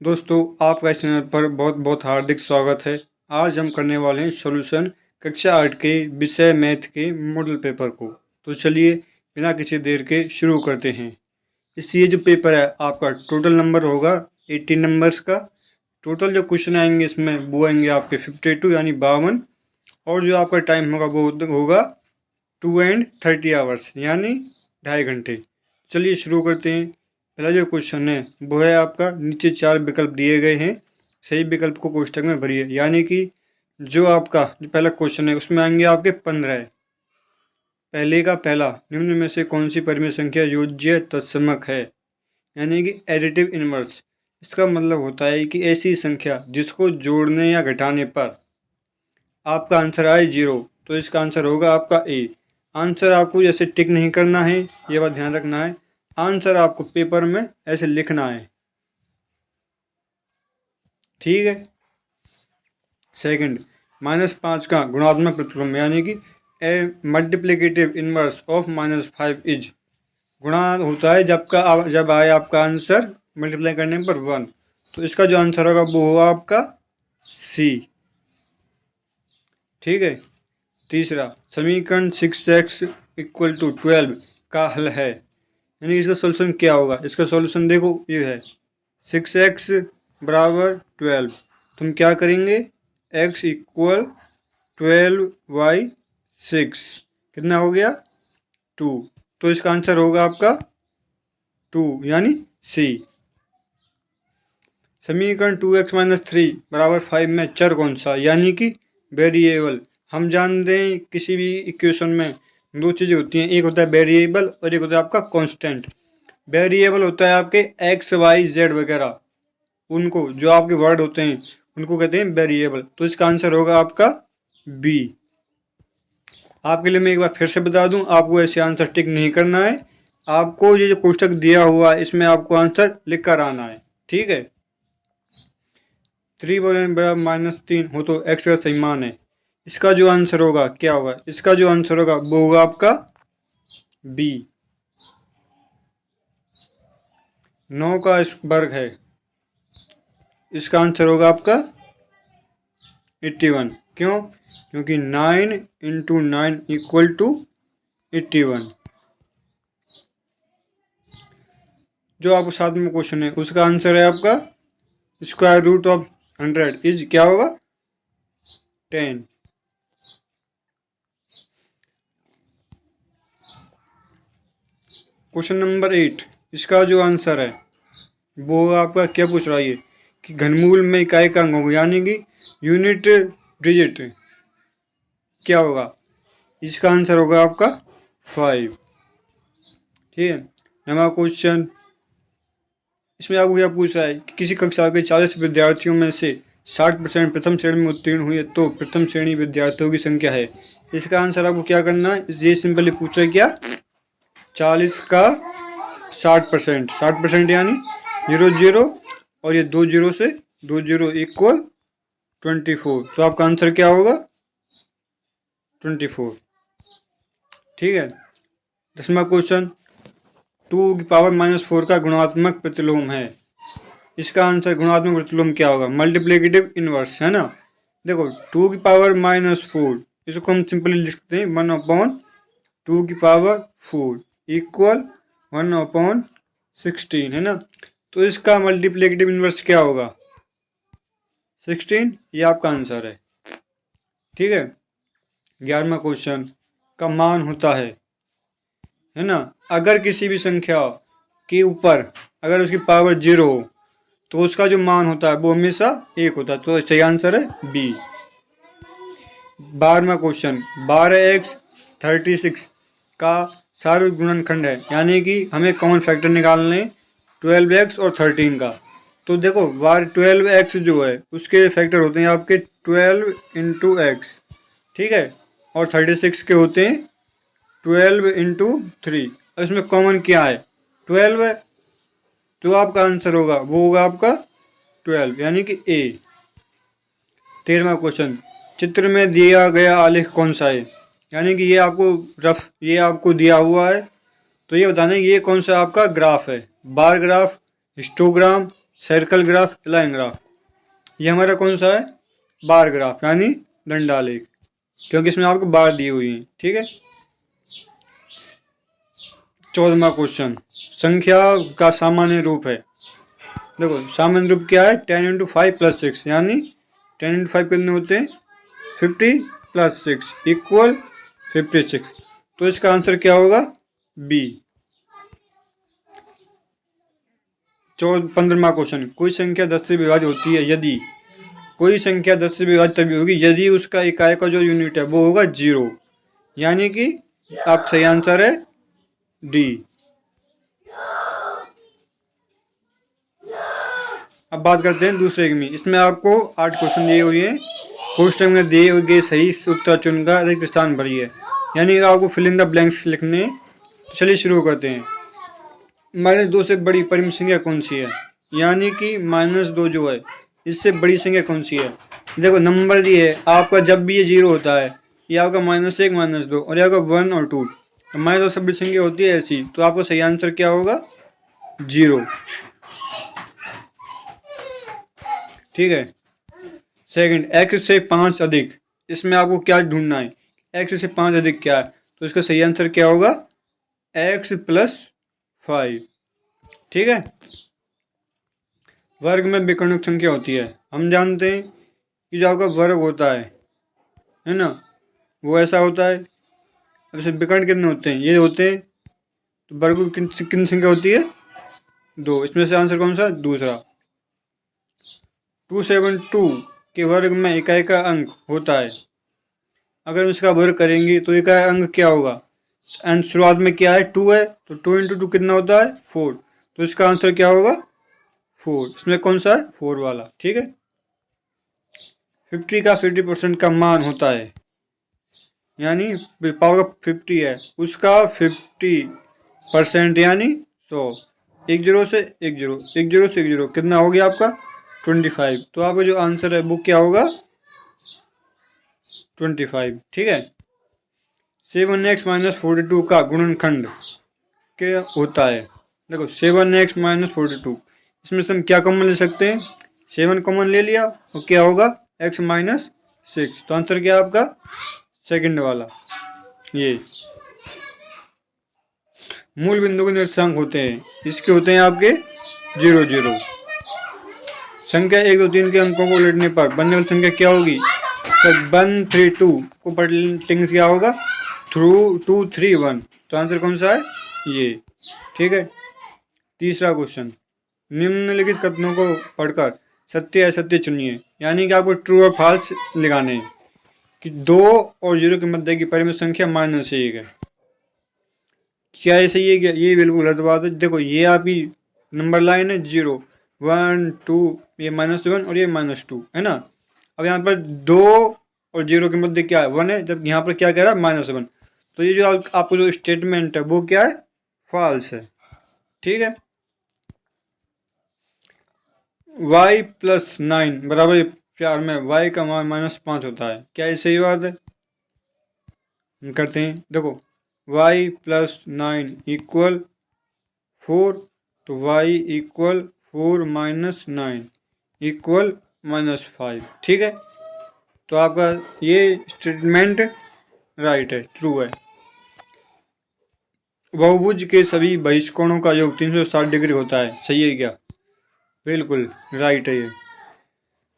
दोस्तों, आपका इस चैनल पर बहुत बहुत हार्दिक स्वागत है। आज हम करने वाले हैं सॉल्यूशन कक्षा 8 के विषय मैथ के मॉडल पेपर को। तो चलिए बिना किसी देर के शुरू करते हैं। ये जो पेपर है आपका टोटल नंबर होगा 80 नंबर्स का। टोटल जो क्वेश्चन आएंगे इसमें वो आएंगे आपके 52 यानी 52, और जो आपका टाइम होगा वो होगा 2 and 30 आवर्स यानी 2.5 घंटे। चलिए शुरू करते हैं। पहला जो क्वेश्चन है वो है आपका, नीचे 4 विकल्प दिए गए हैं, सही विकल्प को कोष्ठक में भरिए। यानी कि जो आपका जो पहला क्वेश्चन है उसमें आएंगे आपके 15। पहले का पहला, निम्न में से कौन सी परिमेय संख्या योज्य तत्समक है, यानी कि एडिटिव इनवर्स। इसका मतलब होता है कि ऐसी संख्या जिसको जोड़ने या घटाने पर आपका आंसर आए 0, तो इसका आंसर होगा आपका ए। आंसर आपको जैसे टिक नहीं करना है, ये बात ध्यान रखना है। आंसर आपको पेपर में ऐसे लिखना है, ठीक है। सेकंड, -5 का गुणात्मक प्रतिलोम, यानी कि ए मल्टीप्लिकेटिव इनवर्स ऑफ -5 इज। गुणा होता है जब आए आपका आंसर मल्टीप्लाई करने पर 1, तो इसका जो आंसर होगा वो होगा आपका सी, ठीक है। तीसरा, समीकरण 6x = 12 का हल है, यानी इसका सॉल्यूशन क्या होगा। इसका सॉल्यूशन देखो ये है 6x = 12। तुम क्या करेंगे, x = 12/6, कितना हो गया 2, तो इसका आंसर होगा आपका 2 यानी सी। समीकरण 2x - 3 = 5 में चर कौन सा, यानी कि वेरिएबल। हम जानते हैं किसी भी इक्वेशन में दो चीज़ें होती हैं, एक होता है वेरिएबल और एक होता है आपका कांस्टेंट। वेरिएबल होता है आपके x, y, z वगैरह, उनको जो आपके वर्ड होते हैं उनको कहते हैं वेरिएबल। तो इसका आंसर होगा आपका बी। आपके लिए मैं एक बार फिर से बता दूं, आपको ऐसे आंसर टिक नहीं करना है, आपको ये जो कोष्ठक दिया हुआ है इसमें आपको आंसर लिख कर आना है, ठीक है। 3 = -3 हो तो x का सही मान है। इसका जो आंसर होगा क्या होगा, इसका जो आंसर होगा वो होगा आपका बी। 9 का वर्ग है, इसका आंसर होगा आपका 81। क्यों, क्योंकि 9 × 9 = 81। जो आपको साथ में क्वेश्चन है उसका आंसर है आपका √100 इज क्या होगा 10। क्वेश्चन नंबर 8, इसका जो आंसर है वो आपका क्या पूछ रहा है कि घनमूल में इकाई का अंग होगा, यानी कि यूनिट डिजिट क्या होगा। इसका आंसर होगा आपका 5, ठीक है। नवा क्वेश्चन, इसमें आपको क्या पूछ रहा है कि किसी कक्षा के 40 विद्यार्थियों में से 60% प्रथम श्रेणी में उत्तीर्ण हुए तो प्रथम श्रेणी विद्यार्थियों की संख्या है। इसका आंसर आपको क्या करना है, ये सिंपली पूछ रहा है क्या, 40 का 60%, 60% यानी 0 0, और ये 2 0 से 2 0 = 24। तो आपका आंसर क्या होगा 24, ठीक है। 10वां क्वेश्चन, 2⁻⁻4 का गुणात्मक प्रतिलोम है। इसका आंसर गुणात्मक प्रतिलोम क्या होगा, मल्टीप्लिकेटिव इनवर्स, है ना। देखो 2⁻4 इसको हम सिंपली लिख सकते हैं 1/2⁴ = 1/16, है ना। तो इसका मल्टीप्लिकेटिव इनवर्स क्या होगा 16, ये आपका आंसर है, ठीक है। 11वां क्वेश्चन का मान होता है ना, अगर किसी भी संख्या के ऊपर अगर उसकी पावर 0 हो तो उसका जो मान होता है वो हमेशा 1 होता है, तो सही आंसर है बी। 12वां क्वेश्चन, 12x 36 का सार्वत्रिक गुणनखंड है, यानी कि हमें कॉमन फैक्टर निकालने 12x और 13 का। तो देखो 12x जो है उसके फैक्टर होते हैं आपके 12 × x, ठीक है, और 36 के होते हैं 12 × 3। इसमें कॉमन क्या है 12 है, तो आपका आंसर होगा वो होगा आपका 12 यानी कि ए। 13वां क्वेश्चन, चित्र में दिया गया आलेख कौन सा है, यानी कि ये आपको दिया हुआ है, तो ये बताना है ये कौन सा आपका ग्राफ है, bar graph, histogram circle graph, line graph. ये हमारा कौन सा है? बार ग्राफ यानी दंडालेख, क्योंकि इसमें आपको बार दी हुई है। ठीक है। 14वां क्वेश्चन, संख्या का सामान्य रूप है। देखो सामान्य रूप क्या है? 10 इंटू 5 प्लस 6, यानी 10 इंटू 5 कितने होते हैं? 50 प्लस 6 इक्वल 56। तो इसका आंसर क्या होगा? बी। 15वां क्वेश्चन, कोई संख्या 10 से विभाज्य होती है यदि, कोई संख्या 10 से विभाज्य तभी होगी यदि उसका इकाई का जो यूनिट है वो होगा 0, यानी कि आप सही आंसर है डी। अब बात करते हैं दूसरे की। इसमें आपको 8 क्वेश्चन दिए हुए हैं। क्वेश्चन में दिए गए सही उत्तर चुनकर रिक्त स्थान भरिए, यानी आपको फिल इन द ब्लैंक्स लिखने। चलिए शुरू करते हैं। -2 से बड़ी परिमित संख्या कौन सी है? यानी कि -2 जो है इससे बड़ी संख्या कौन सी है? देखो नंबर दिए है आपका, जब भी ये 0 होता है, ये आपका -1 -2 और ये आपका 1 और 2, तो -2 से बड़ी संख्या होती है ऐसी, तो आपका सही आंसर क्या होगा? 0। ठीक है। सेकंड, x से 5 अधिक, इसमें आपको क्या ढूंढना है? x से 5 अधिक क्या है? तो इसका सही आंसर क्या होगा? x + 5। ठीक है। वर्ग में विकर्णित संख्या होती है। हम जानते हैं कि जो आपका वर्ग होता है ना, वो ऐसा होता है। अब इसे विकर्ण कितने होते हैं? ये होते हैं। तो वर्ग की कितनी संख्या होती है? 2। इसमें से आंसर कौन सा? दूसरा। 272 के वर्ग में इकाई का अंक होता है। अगर हम इसका वर्ग करेंगे तो इकाई अंक क्या होगा? एंड शुरुआत में क्या है? 2 है, तो 2 इंटू 2 कितना होता है? 4। तो इसका आंसर क्या होगा? 4। इसमें कौन सा है? 4 वाला। ठीक है। 50 का 50% का मान होता है, यानी पावर का 50 है, उसका 50% यानी 100। 1 0 से 1 0, 1 0 से 1 0 कितना हो गया आपका? 25। तो आपका जो आंसर है वो क्या होगा? 25। ठीक है। 7x - 42 का गुणनखंड क्या होता है? देखो 7x - 42, इसमें से हम क्या कॉमन ले सकते हैं? 7 कॉमन ले लिया और क्या होगा? x - 6। तो आंसर क्या है आपका? सेकंड वाला। ये मूल बिंदु के निर्देशांक होते हैं, इसके होते हैं आपके 0 0। संख्या 1 2 3 के अंकों को उलटने पर बनने वाली संख्या क्या होगी? तो 1 3 2 को पलटेंगे क्या होगा? 2 3 1। तो आंसर कौन सा है? ये। ठीक है। तीसरा क्वेश्चन, निम्नलिखित कथनों को पढ़कर सत्य असत्य चुनिए, यानी कि आपको ट्रू और फॉल्स लगाने हैं कि 2 और 0 के मध्य की परिमित संख्या -1 है। क्या ये सही है? क्या ये बिल्कुल गलत बात है। देखो ये आपकी नंबर लाइन है 0 1 2, ये -1 और ये -2 है ना। अब यहाँ पर 2 और 0 के मध्य क्या है? 1 है, जब यहाँ पर क्या कह रहा है? -1। तो ये जो आपको जो स्टेटमेंट है वो क्या है? फॉल्स है। ठीक है। y + 9 बराबर 4 में y का मान -5 होता है। क्या ये सही बात है? हम करते हैं। देखो y + 9 = 4, तो y = 4 - 9 = -5। ठीक है। तो आपका ये स्टेटमेंट राइट है, ट्रू है। बहुभुज के सभी बहिष्कोणों का योग 360 डिग्री होता है। सही है क्या? बिल्कुल राइट है ये।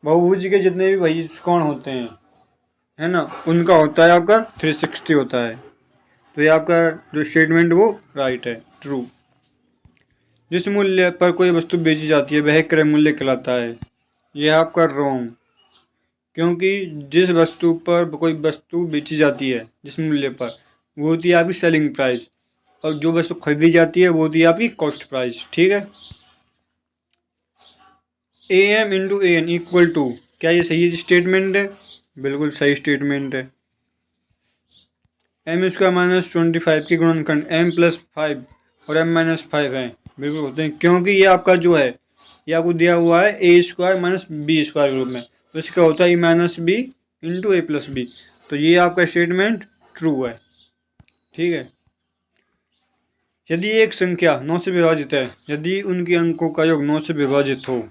बहुभुज के जितने भी बहिष्कोण होते हैं है ना, उनका होता है आपका 360 होता है। तो ये आपका जो स्टेटमेंट वो राइट है, ट्रू। जिस मूल्य पर कोई वस्तु बेची जाती है वह क्रय मूल्य कहलाता है। यह आपका रॉन्ग, क्योंकि जिस वस्तु पर कोई वस्तु बेची जाती है जिस मूल्य पर, वो होती है आपकी सेलिंग प्राइस, और जो वस्तु खरीदी जाती है वो होती है आपकी कॉस्ट प्राइस। ठीक है। AM × AN = क्या ये सही स्टेटमेंट है? बिल्कुल सही स्टेटमेंट है। m² - 25 के गुणनखंड m + 5 और m - 5 हैं। बिल्कुल होते हैं, क्योंकि ये आपका जो है ये आपको दिया हुआ है a² - b² के रूप में, तो इसका होता है -b × a + b। तो ये आपका स्टेटमेंट ट्रू है। ठीक है। यदि एक संख्या 9 से विभाजित है, यदि उनके अंकों का योग 9 से विभाजित हो।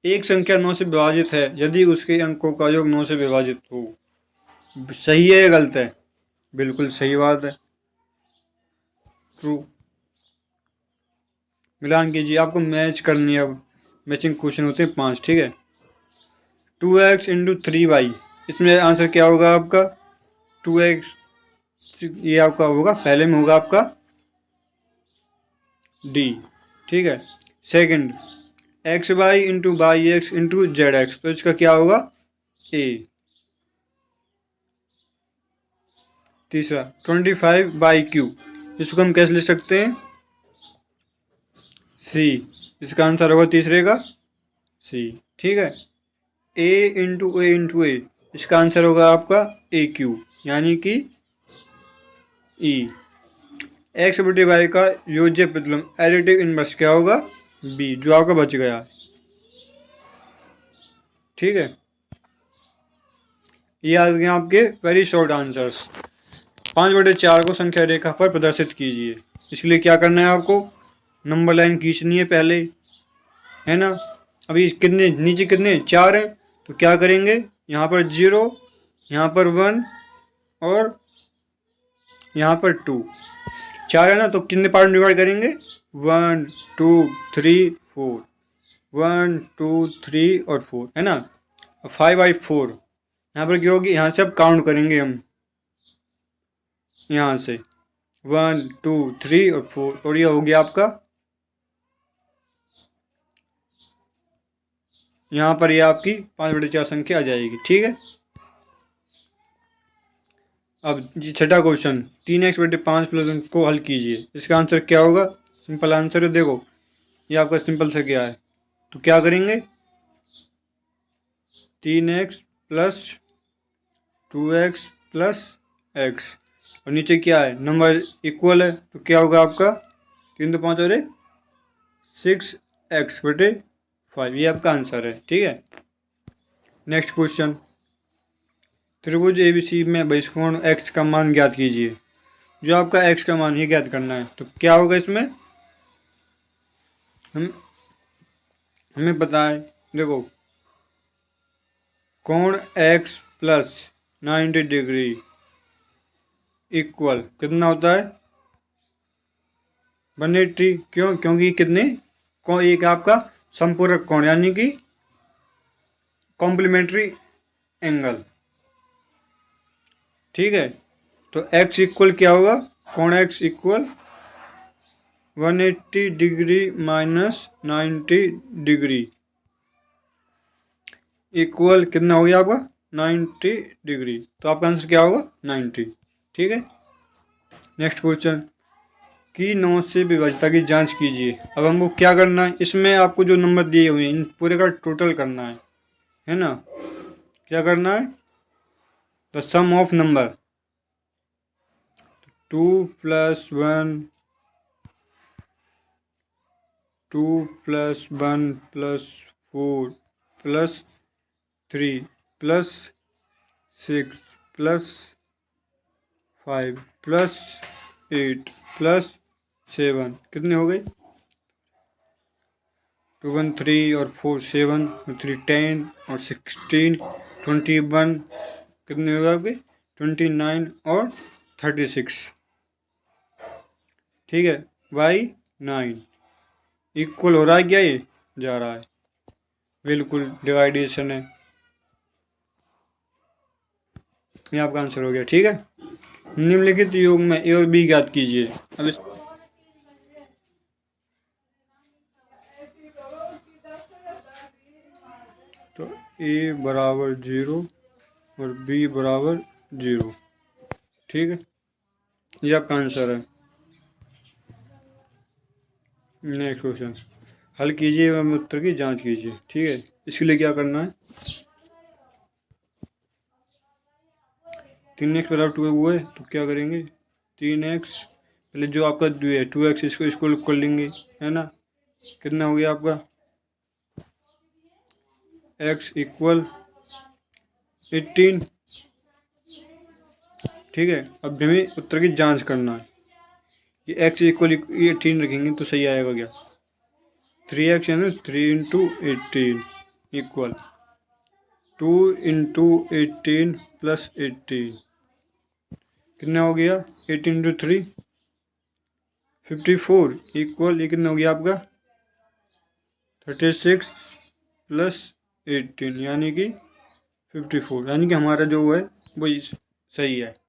एक संख्या 9 से विभाजित है यदि उसके अंकों का योग 9 से विभाजित हो। सही है या गलत है? बिल्कुल सही बात है, ट्रू। मिलान कीजिए, आपको मैच करनी है। अब मैचिंग क्वेश्चन होते हैं 5, ठीक है। 2x इंटू 3y, इसमें आंसर क्या होगा आपका? 2x, ये आपका होगा, पहले में होगा आपका डी, ठीक है। Second, xy into by x into Z x, तो इसका क्या होगा? ए। तीसरा 25/q, इसको हम कैसे लिख सकते हैं? सी, इसका आंसर होगा तीसरे का सी, ठीक है। a, इसका आंसर होगा आपका AQ, यानी कि E। एक्स बटे वाई का योज्य प्रतिलोम एडिटिव इनवर्स क्या होगा? B, जो आपका बच गया, ठीक है। ये आ गए आपके वेरी शॉर्ट आंसर्स। 5/4 को संख्या रेखा पर प्रदर्शित कीजिए। इसके लिए क्या करना है आपको? नंबर लाइन खींचनी है पहले, है ना। अभी कितने नीचे कितने 4 है, तो क्या करेंगे? यहाँ पर 0, यहाँ पर 1 और यहाँ पर 2। 4 है ना, तो कितने पार्ट में डिवाइड करेंगे? 1 2 3 4, 1 2 3 और 4, है ना। 5/4 यहाँ पर क्या होगी? यहाँ से अब काउंट करेंगे हम, यहाँ से 1 2 3 और 4, और ये हो गया आपका, यहाँ पर ये आपकी 5/4 संख्या आ जाएगी, ठीक है। अब जी छठा क्वेश्चन, 3x/5 + 1 को हल कीजिए। इसका आंसर क्या होगा? सिंपल आंसर है, देखो ये आपका सिंपल से क्या है, तो क्या करेंगे? 3x + 2x + x, और नीचे क्या है? नंबर इक्वल है, तो क्या होगा आपका? 3 2 5 और 1 6x/5, ये आपका आंसर है, ठीक है। नेक्स्ट क्वेश्चन, त्रिभुज ABC में बहिष्कोण x का मान ज्ञात कीजिए। जो आपका x का मान ही ज्ञात करना है, तो क्या होगा इसमें? हमें पता है, देखो कोण x + 90 डिग्री इक्वल कितना होता है? 180। क्यों? क्योंकि कितने एक आपका संपूरक कोण, यानी कि कॉम्प्लीमेंट्री एंगल, ठीक है। तो x इक्वल क्या होगा? कोण x equal 180 degree minus 90 degree equal कितना हो गया आपका? 90 डिग्री। तो आपका आंसर क्या होगा? 90, ठीक है। नेक्स्ट क्वेश्चन, की 9 से विभाज्यता की जांच कीजिए। अब हमको क्या करना है? इसमें आपको जो नंबर दिए हुए हैं इन पूरे का टोटल करना है ना। क्या करना है? द सम ऑफ नंबर 2 + 1 2 + 1 + 4 + 3 + 6 + 5 + 8 + 7, कितने हो गए? 2 1 3 और 4 7 और 3 10 और 16 21, कितने हो गए आपके? 29 और 36, ठीक है। बाई 9 इक्वल हो रहा है क्या? ये जा रहा है, बिल्कुल डिवाइडेशन है, ये आपका आंसर हो गया, ठीक है। निम्नलिखित योग में ए और बी ज्ञात कीजिए। अब तो ए बराबर 0 और बी बराबर 0, ठीक है, ये आपका आंसर है। नेक्स्ट क्वेश्चन, हल कीजिए एवं उत्तर की जांच कीजिए, ठीक है। इसके लिए क्या करना है? 3x बराबर 2 हुआ है, तो क्या करेंगे? 3x पहले जो आपका 2x इसको कर लेंगे, है ना। कितना हो गया आपका? x इक्वल 18, ठीक है। अब हमें उत्तर की जांच करना है। ये एक्स इक्वल 18 रखेंगे तो सही आएगा क्या? 3x है ना, 3 × 18 इक्वल 2 × 18 + 18 कितना हो गया? 18 × 3 54 इक्वल ये कितना हो गया आपका? 36 + 18 यानी कि 54, यानी कि हमारा जो है वो सही है।